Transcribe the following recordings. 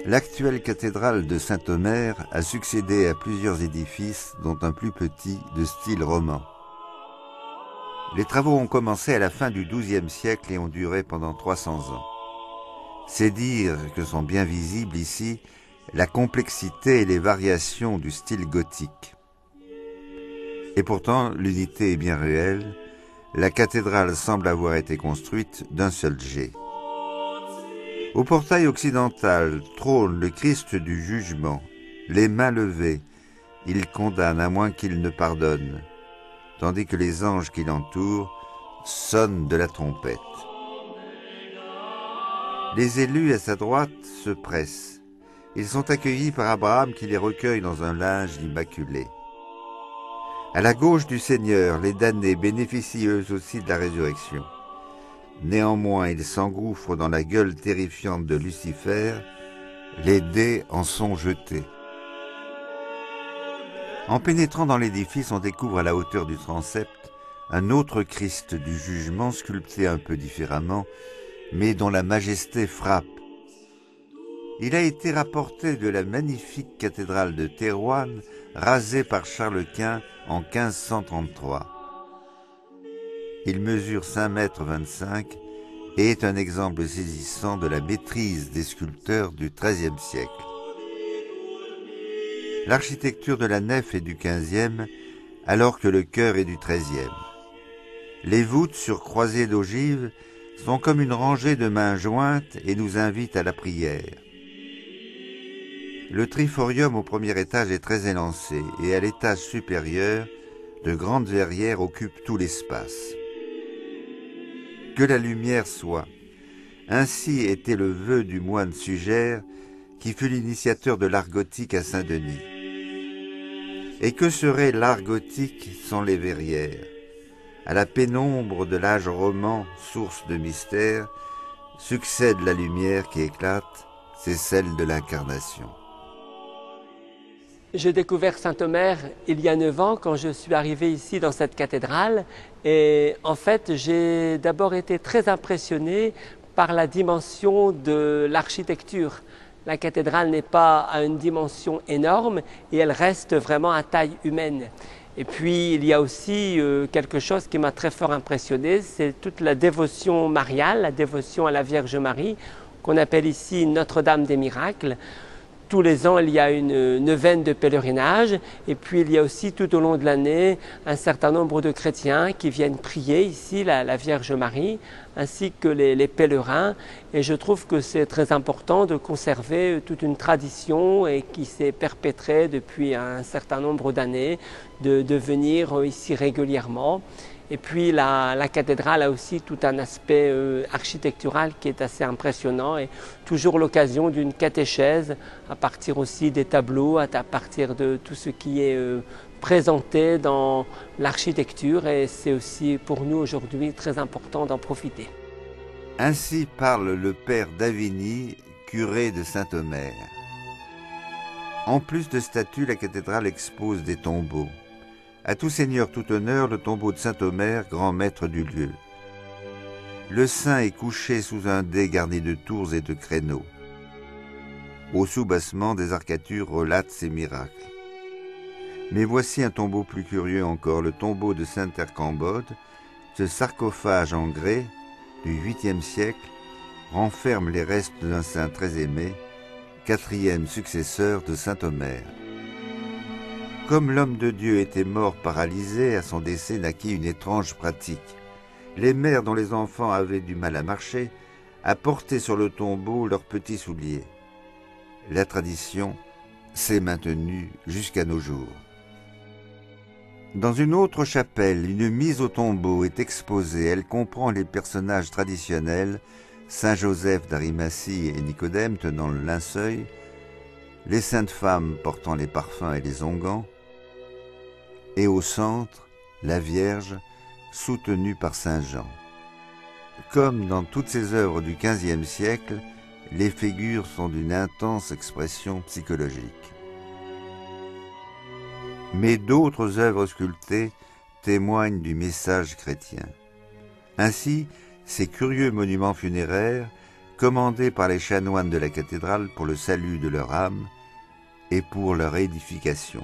L'actuelle cathédrale de Saint-Omer a succédé à plusieurs édifices, dont un plus petit de style roman. Les travaux ont commencé à la fin du XIIe siècle et ont duré pendant 300 ans. C'est dire que sont bien visibles ici la complexité et les variations du style gothique. Et pourtant, l'unité est bien réelle. La cathédrale semble avoir été construite d'un seul jet. Au portail occidental trône le Christ du jugement, les mains levées. Il condamne à moins qu'il ne pardonne, tandis que les anges qui l'entourent sonnent de la trompette. Les élus à sa droite se pressent. Ils sont accueillis par Abraham qui les recueille dans un linge immaculé. À la gauche du Seigneur, les damnés bénéficient eux aussi de la résurrection. Néanmoins, ils s'engouffrent dans la gueule terrifiante de Lucifer. Les dés en sont jetés. En pénétrant dans l'édifice, on découvre à la hauteur du transept un autre Christ du jugement sculpté un peu différemment, mais dont la majesté frappe. Il a été rapporté de la magnifique cathédrale de Thérouanne, rasée par Charles Quint en 1533. Il mesure 5,25 m et est un exemple saisissant de la maîtrise des sculpteurs du XIIIe siècle. L'architecture de la nef est du XVe, alors que le chœur est du XIIIe. Les voûtes sur croisées d'ogives sont comme une rangée de mains jointes et nous invitent à la prière. Le triforium au premier étage est très élancé et à l'étage supérieur, de grandes verrières occupent tout l'espace. Que la lumière soit. Ainsi était le vœu du moine Sugère, qui fut l'initiateur de l'art gothique à Saint-Denis. Et que serait l'art gothique sans les verrières? À la pénombre de l'âge roman, source de mystère, succède la lumière qui éclate, c'est celle de l'incarnation. J'ai découvert Saint-Omer il y a 9 ans quand je suis arrivé ici dans cette cathédrale et en fait j'ai d'abord été très impressionné par la dimension de l'architecture. La cathédrale n'est pas à une dimension énorme et elle reste vraiment à taille humaine. Et puis il y a aussi quelque chose qui m'a très fort impressionné, c'est toute la dévotion mariale, la dévotion à la Vierge Marie qu'on appelle ici Notre-Dame des Miracles. Tous les ans, il y a une neuvaine de pèlerinage et puis il y a aussi tout au long de l'année un certain nombre de chrétiens qui viennent prier ici la Vierge Marie ainsi que les pèlerins et je trouve que c'est très important de conserver toute une tradition et qui s'est perpétrée depuis un certain nombre d'années de venir ici régulièrement. Et puis la cathédrale a aussi tout un aspect architectural qui est assez impressionnant et toujours l'occasion d'une catéchèse à partir aussi des tableaux, à partir de tout ce qui est présenté dans l'architecture et c'est aussi pour nous aujourd'hui très important d'en profiter. Ainsi parle le père d'Avigny, curé de Saint-Omer. En plus de statues, la cathédrale expose des tombeaux. À tout seigneur, tout honneur, le tombeau de Saint-Omer, grand maître du lieu. Le saint est couché sous un dais garni de tours et de créneaux. Au soubassement, des arcatures relatent ses miracles. Mais voici un tombeau plus curieux encore, le tombeau de Saint-Ercambode. Ce sarcophage en grès du 8e siècle renferme les restes d'un saint très aimé, 4e successeur de Saint-Omer. Comme l'homme de Dieu était mort paralysé, à son décès naquit une étrange pratique. Les mères dont les enfants avaient du mal à marcher apportaient sur le tombeau leurs petits souliers. La tradition s'est maintenue jusqu'à nos jours. Dans une autre chapelle, une mise au tombeau est exposée. Elle comprend les personnages traditionnels, Saint Joseph d'Arimathie et Nicodème tenant le linceul, les saintes femmes portant les parfums et les onguents, et au centre, la Vierge, soutenue par Saint Jean. Comme dans toutes ces œuvres du XVe siècle, les figures sont d'une intense expression psychologique. Mais d'autres œuvres sculptées témoignent du message chrétien. Ainsi, ces curieux monuments funéraires commandée par les chanoines de la cathédrale pour le salut de leur âme et pour leur édification.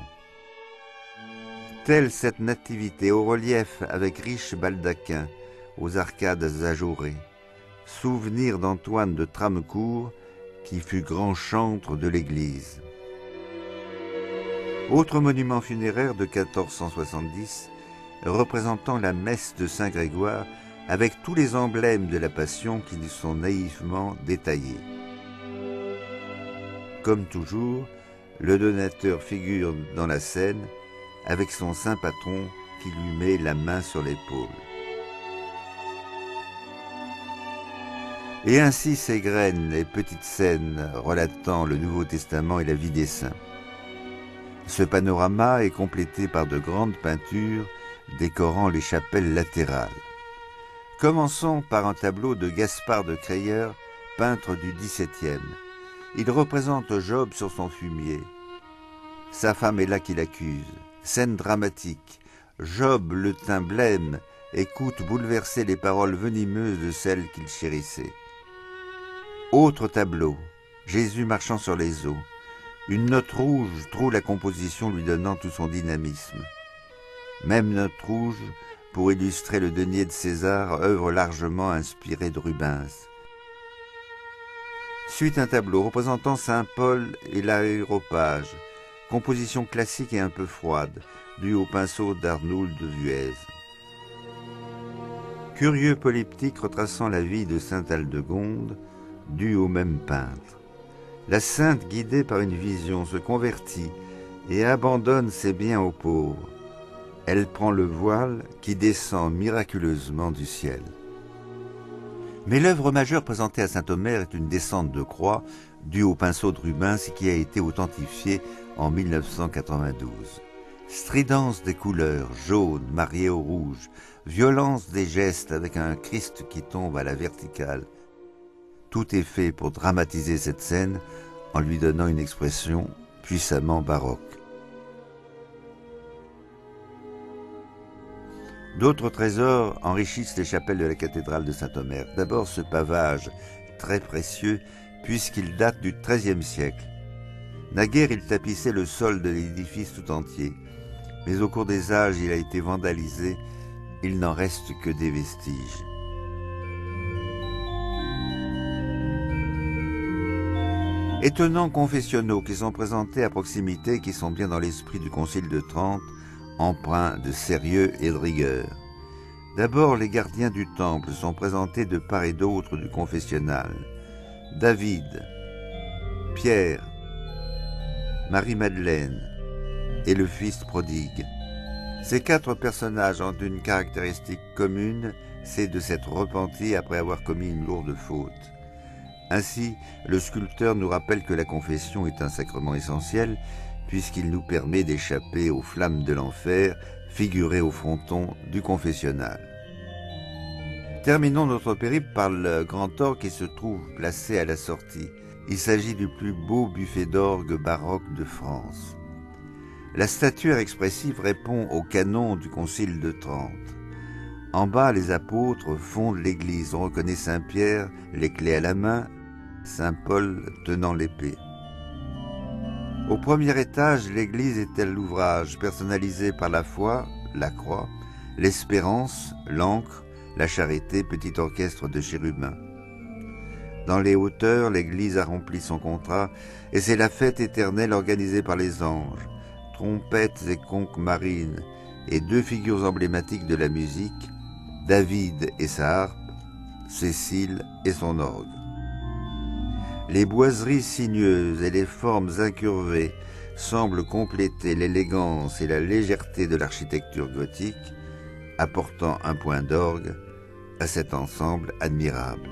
Telle cette nativité au relief avec riche baldaquin, aux arcades ajourées, souvenir d'Antoine de Tramecourt qui fut grand chantre de l'église. Autre monument funéraire de 1470, représentant la messe de Saint-Grégoire avec tous les emblèmes de la Passion qui y sont naïvement détaillés. Comme toujours, le donateur figure dans la scène avec son saint patron qui lui met la main sur l'épaule. Et ainsi s'égrènent les petites scènes relatant le Nouveau Testament et la vie des saints. Ce panorama est complété par de grandes peintures décorant les chapelles latérales. Commençons par un tableau de Gaspard de Crayeur, peintre du XVIIe. Il représente Job sur son fumier. Sa femme est là qui l'accuse. Scène dramatique. Job, le teint blême, écoute bouleverser les paroles venimeuses de celle qu'il chérissait. Autre tableau. Jésus marchant sur les eaux. Une note rouge trouve la composition lui donnant tout son dynamisme. Même note rouge pour illustrer le denier de César, œuvre largement inspirée de Rubens. Suite un tableau représentant Saint Paul et l'aéropage, composition classique et un peu froide, due au pinceau d'Arnould de Vuez. Curieux polyptyque retraçant la vie de sainte Aldegonde, due au même peintre. La sainte, guidée par une vision, se convertit et abandonne ses biens aux pauvres. Elle prend le voile qui descend miraculeusement du ciel. Mais l'œuvre majeure présentée à Saint-Omer est une descente de croix due au pinceau de Rubens qui a été authentifiée en 1992. Stridence des couleurs, jaune marié au rouge, violence des gestes avec un Christ qui tombe à la verticale. Tout est fait pour dramatiser cette scène en lui donnant une expression puissamment baroque. D'autres trésors enrichissent les chapelles de la cathédrale de Saint-Omer. D'abord ce pavage, très précieux, puisqu'il date du XIIIe siècle. Naguère, il tapissait le sol de l'édifice tout entier, mais au cours des âges, il a été vandalisé. Il n'en reste que des vestiges. Étonnants confessionnaux qui sont présentés à proximité, qui sont bien dans l'esprit du Concile de Trente, empreints de sérieux et de rigueur. D'abord, les gardiens du temple sont présentés de part et d'autre du confessionnal. David, Pierre, Marie-Madeleine et le Fils prodigue. Ces quatre personnages ont une caractéristique commune, c'est de s'être repentis après avoir commis une lourde faute. Ainsi, le sculpteur nous rappelle que la confession est un sacrement essentiel, puisqu'il nous permet d'échapper aux flammes de l'enfer figurées au fronton du confessionnal. Terminons notre périple par le grand orgue qui se trouve placé à la sortie. Il s'agit du plus beau buffet d'orgue baroque de France. La statuaire expressive répond au canon du Concile de Trente. En bas, les apôtres fondent l'église. On reconnaît Saint-Pierre, les clés à la main, Saint Paul tenant l'épée. Au premier étage, l'église est à l'ouvrage, personnalisé par la foi, la croix, l'espérance, l'ancre, la charité, petit orchestre de chérubins. Dans les hauteurs, l'église a rempli son contrat, et c'est la fête éternelle organisée par les anges, trompettes et conques marines, et deux figures emblématiques de la musique, David et sa harpe, Cécile et son orgue. Les boiseries sinueuses et les formes incurvées semblent compléter l'élégance et la légèreté de l'architecture gothique, apportant un point d'orgue à cet ensemble admirable.